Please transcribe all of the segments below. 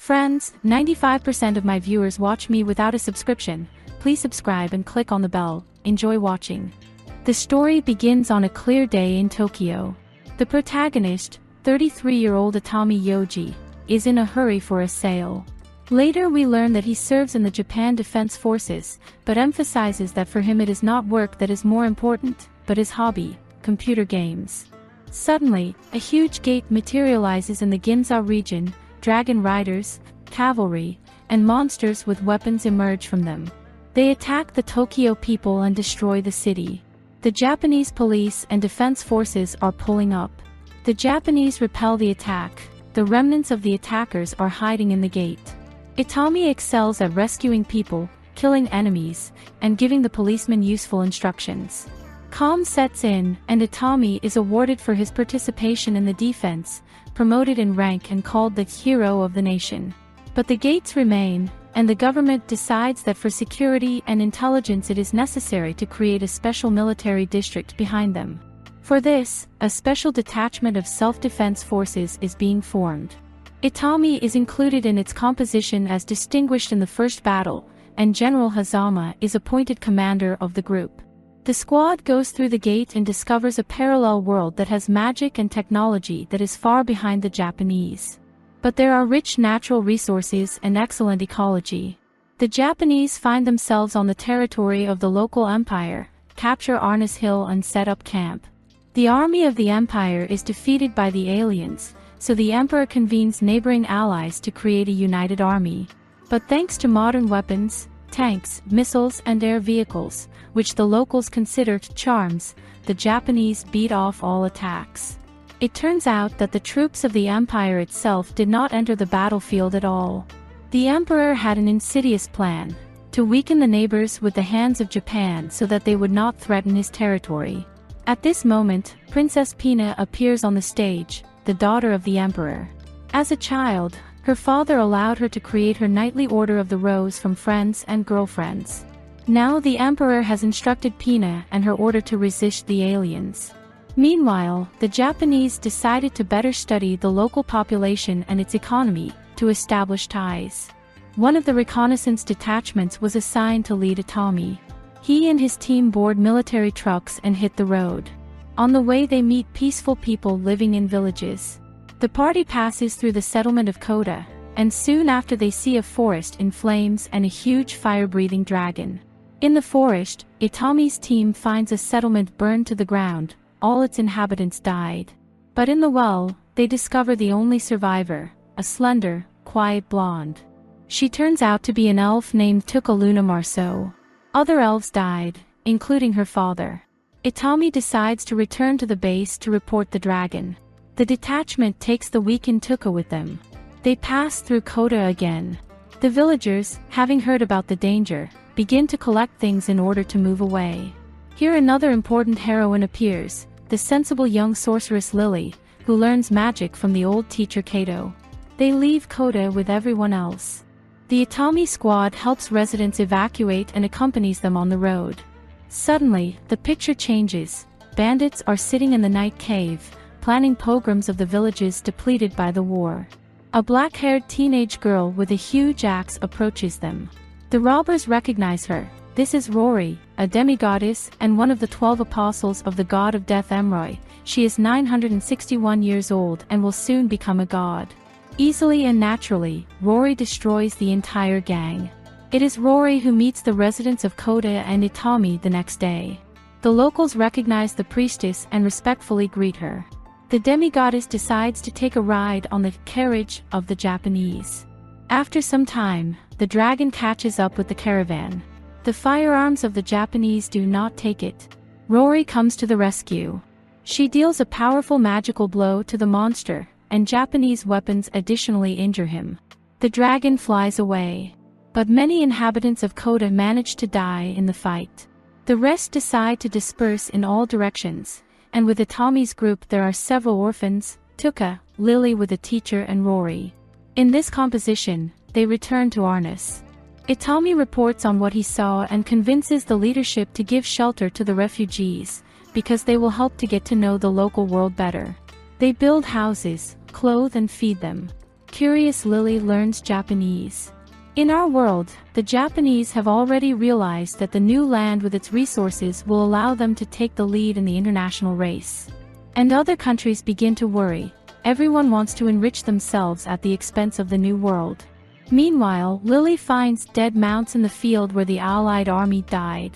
Friends, 95% of my viewers watch me without a subscription. Please subscribe and click on the bell. Enjoy watching. The story begins on a clear day in Tokyo. The protagonist, 33-year-old Itami Yoji, is in a hurry for a sale. Later we learn that he serves in the Japan Defense Forces, but emphasizes that for him it is not work that is more important, but his hobby, computer games. Suddenly, a huge gate materializes in the Ginza region. Dragon riders, cavalry, and monsters with weapons emerge from them. They attack the Tokyo people and destroy the city. The Japanese police and defense forces are pulling up. The Japanese repel the attack. The remnants of the attackers are hiding in the gate. Itami excels at rescuing people, killing enemies, and giving the policemen useful instructions. Calm sets in, and Itami is awarded for his participation in the defense, promoted in rank and called the hero of the nation. But the gates remain, and the government decides that for security and intelligence it is necessary to create a special military district behind them. For this, a special detachment of self-defense forces is being formed. Itami is included in its composition as distinguished in the first battle, and General Hazama is appointed commander of the group. The squad goes through the gate and discovers a parallel world that has magic and technology that is far behind the Japanese. But there are rich natural resources and excellent ecology. The Japanese find themselves on the territory of the local empire, capture Arnis Hill and set up camp. The army of the empire is defeated by the aliens, so the emperor convenes neighboring allies to create a united army. But thanks to modern weapons, tanks, missiles and air vehicles, which the locals considered charms, the Japanese beat off all attacks. It turns out that the troops of the empire itself did not enter the battlefield at all. The emperor had an insidious plan, to weaken the neighbors with the hands of Japan so that they would not threaten his territory. At this moment, Princess Pina appears on the stage, the daughter of the emperor. As a child, her father allowed her to create her knightly order of the rose from friends and girlfriends. Now the emperor has instructed Pina and her order to resist the aliens. Meanwhile, the Japanese decided to better study the local population and its economy, to establish ties. One of the reconnaissance detachments was assigned to lead Itami. He and his team board military trucks and hit the road. On the way they meet peaceful people living in villages. The party passes through the settlement of Koda, and soon after they see a forest in flames and a huge fire-breathing dragon. In the forest, Itami's team finds a settlement burned to the ground. All its inhabitants died. But in the well, they discover the only survivor, a slender, quiet blonde. She turns out to be an elf named Tukaluna Marceau. Other elves died, including her father. Itami decides to return to the base to report the dragon. The detachment takes the weakened Tuka with them. They pass through Koda again. The villagers, having heard about the danger, begin to collect things in order to move away. Here another important heroine appears, the sensible young sorceress Lily, who learns magic from the old teacher Kato. They leave Koda with everyone else. The Itami squad helps residents evacuate and accompanies them on the road. Suddenly, the picture changes. Bandits are sitting in the night cave, planning pogroms of the villages depleted by the war. A black-haired teenage girl with a huge axe approaches them. The robbers recognize her. This is Rory, a demigoddess and one of the 12 apostles of the god of death Emroy. She is 961 years old and will soon become a god. Easily and naturally, Rory destroys the entire gang. It is Rory who meets the residents of Koda and Itami the next day. The locals recognize the priestess and respectfully greet her. The demigoddess decides to take a ride on the carriage of the Japanese. After some time, the dragon catches up with the caravan. The firearms of the Japanese do not take it. Rory comes to the rescue. She deals a powerful magical blow to the monster, and Japanese weapons additionally injure him. The dragon flies away. But many inhabitants of Koda manage to die in the fight. The rest decide to disperse in all directions, and with Itami's group there are several orphans, Tuka, Lily with a teacher and Rory. In this composition, they return to Arnis. Itami reports on what he saw and convinces the leadership to give shelter to the refugees, because they will help to get to know the local world better. They build houses, clothe and feed them. curious Lily learns Japanese. In our world, the Japanese have already realized that the new land with its resources will allow them to take the lead in the international race. And other countries begin to worry. Everyone wants to enrich themselves at the expense of the new world. Meanwhile, Lily finds dead mounts in the field where the Allied army died.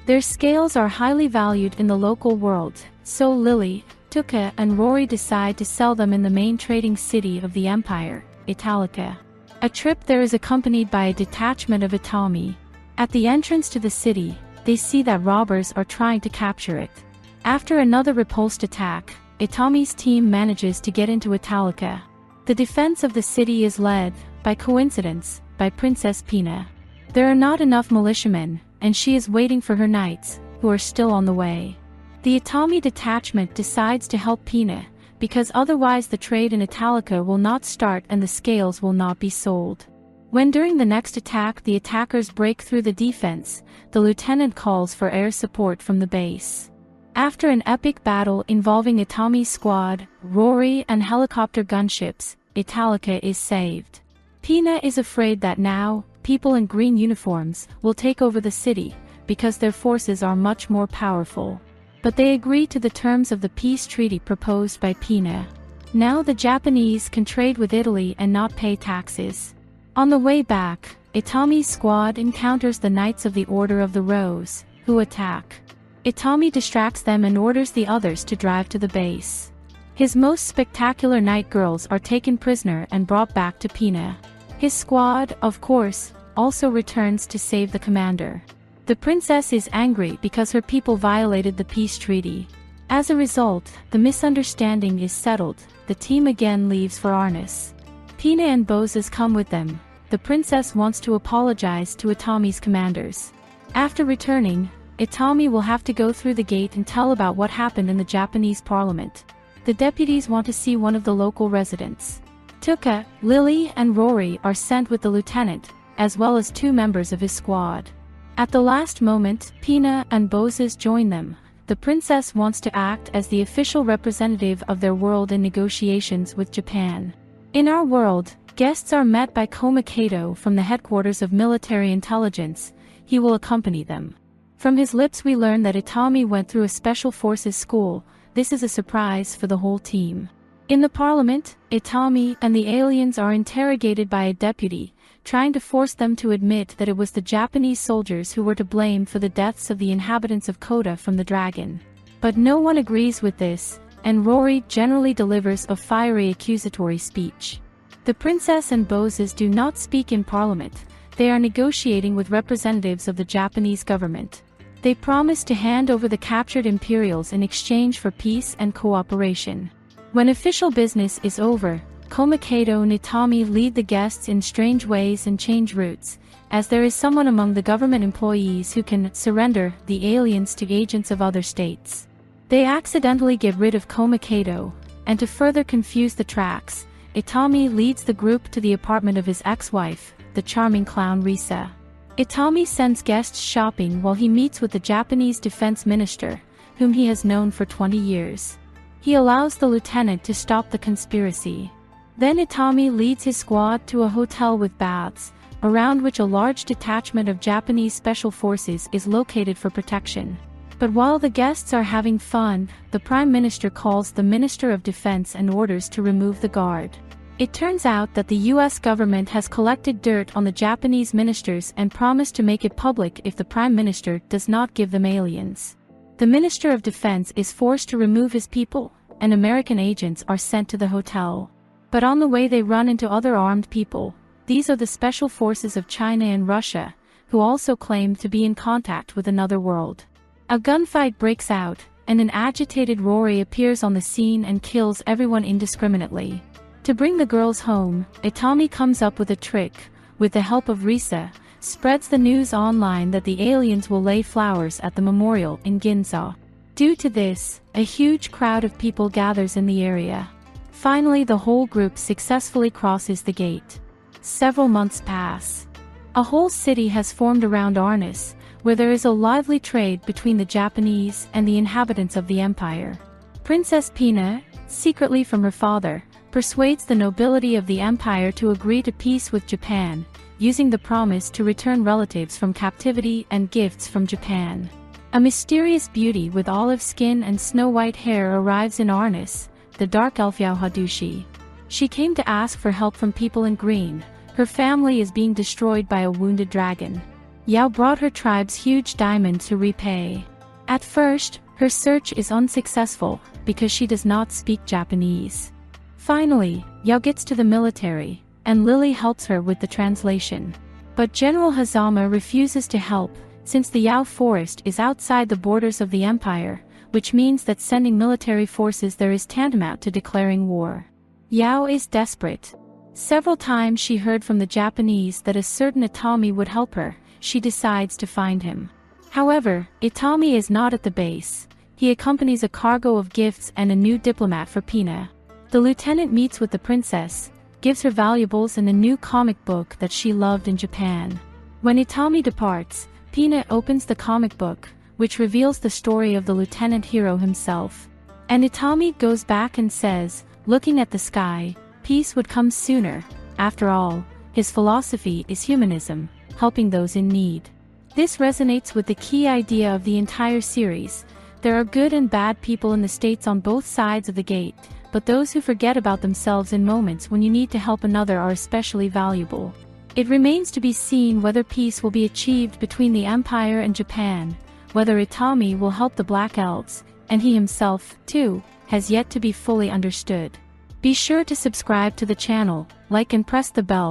Their scales are highly valued in the local world, so Lily, Tuka and Rory decide to sell them in the main trading city of the empire, Italica. A trip there is accompanied by a detachment of Itami. At the entrance to the city, they see that robbers are trying to capture it. After another repulsed attack, Itami's team manages to get into Italica. The defense of the city is led, by coincidence, by Princess Pina. There are not enough militiamen, and she is waiting for her knights, who are still on the way. The Itami detachment decides to help Pina, because otherwise the trade in Italica will not start and the scales will not be sold. When during the next attack the attackers break through the defense, the lieutenant calls for air support from the base. After an epic battle involving Itami's squad, Rory and helicopter gunships, Italica is saved. Pina is afraid that now, people in green uniforms will take over the city, because their forces are much more powerful. But they agree to the terms of the peace treaty proposed by Pina. Now the Japanese can trade with Italy and not pay taxes. On the way back, Itami's squad encounters the Knights of the Order of the Rose, who attack. Itami distracts them and orders the others to drive to the base. His most spectacular knight girls are taken prisoner and brought back to Pina. His squad, of course, also returns to save the commander. The princess is angry because her people violated the peace treaty. As a result, the misunderstanding is settled. The team again leaves for Arnis. Pina and Bozes come with them. The princess wants to apologize to Itami's commanders. After returning, Itami will have to go through the gate and tell about what happened in the Japanese parliament. The deputies want to see one of the local residents. Tuka, Lily and Rory are sent with the lieutenant, as well as 2 members of his squad. At the last moment, Pina and Bozes join them. The princess wants to act as the official representative of their world in negotiations with Japan. In our world, guests are met by Komakato from the headquarters of military intelligence. He will accompany them. From his lips we learn that Itami went through a special forces school. This is a surprise for the whole team. In the parliament, Itami and the aliens are interrogated by a deputy, trying to force them to admit that it was the Japanese soldiers who were to blame for the deaths of the inhabitants of Kota from the dragon. But no one agrees with this, and Rory generally delivers a fiery accusatory speech. The princess and Bozes do not speak in parliament. They are negotiating with representatives of the Japanese government. They promise to hand over the captured imperials in exchange for peace and cooperation. When official business is over, Komakato and Itami lead the guests in strange ways and change routes, as there is someone among the government employees who can surrender the aliens to agents of other states. They accidentally get rid of Komakato, and to further confuse the tracks, Itami leads the group to the apartment of his ex-wife, the charming clown Risa. Itami sends guests shopping while he meets with the Japanese defense minister, whom he has known for 20 years. He allows the lieutenant to stop the conspiracy. Then Itami leads his squad to a hotel with baths, around which a large detachment of Japanese special forces is located for protection. But while the guests are having fun, the Prime Minister calls the Minister of Defense and orders to remove the guard. It turns out that the US government has collected dirt on the Japanese ministers and promised to make it public if the Prime Minister does not give them aliens. The Minister of Defense is forced to remove his people, and American agents are sent to the hotel. But on the way they run into other armed people. These are the special forces of China and Russia, who also claim to be in contact with another world. A gunfight breaks out, and an agitated Rory appears on the scene and kills everyone indiscriminately. To bring the girls home, Itami comes up with a trick. With the help of Risa, spreads the news online that the aliens will lay flowers at the memorial in Ginza. Due to this, a huge crowd of people gathers in the area. Finally, the whole group successfully crosses the gate. Several months pass. A whole city has formed around Arnis, where there is a lively trade between the Japanese and the inhabitants of the empire. Princess Pina, secretly from her father, persuades the nobility of the empire to agree to peace with Japan, using the promise to return relatives from captivity and gifts from Japan. A mysterious beauty with olive skin and snow-white hair arrives in Arnis, the dark elf Yao Hadushi. She came to ask for help from people in green. Her family is being destroyed by a wounded dragon. Yao brought her tribe's huge diamond to repay. At first, her search is unsuccessful because she does not speak Japanese. Finally, Yao gets to the military, and Lily helps her with the translation. But General Hazama refuses to help, since the Yao forest is outside the borders of the empire, which means that sending military forces there is tantamount to declaring war. Yao is desperate. Several times she heard from the Japanese that a certain Itami would help her. She decides to find him. However, Itami is not at the base. He accompanies a cargo of gifts and a new diplomat for Pina. The lieutenant meets with the princess, gives her valuables and a new comic book that she loved in Japan. When Itami departs, Pina opens the comic book, which reveals the story of the lieutenant hero himself. And Itami goes back and says, looking at the sky, peace would come sooner. After all, his philosophy is humanism, helping those in need. This resonates with the key idea of the entire series. There are good and bad people in the States on both sides of the gate, but those who forget about themselves in moments when you need to help another are especially valuable. It remains to be seen whether peace will be achieved between the Empire and Japan, whether Itami will help the Black Elves, and he himself, too, has yet to be fully understood. Be sure to subscribe to the channel, like and press the bell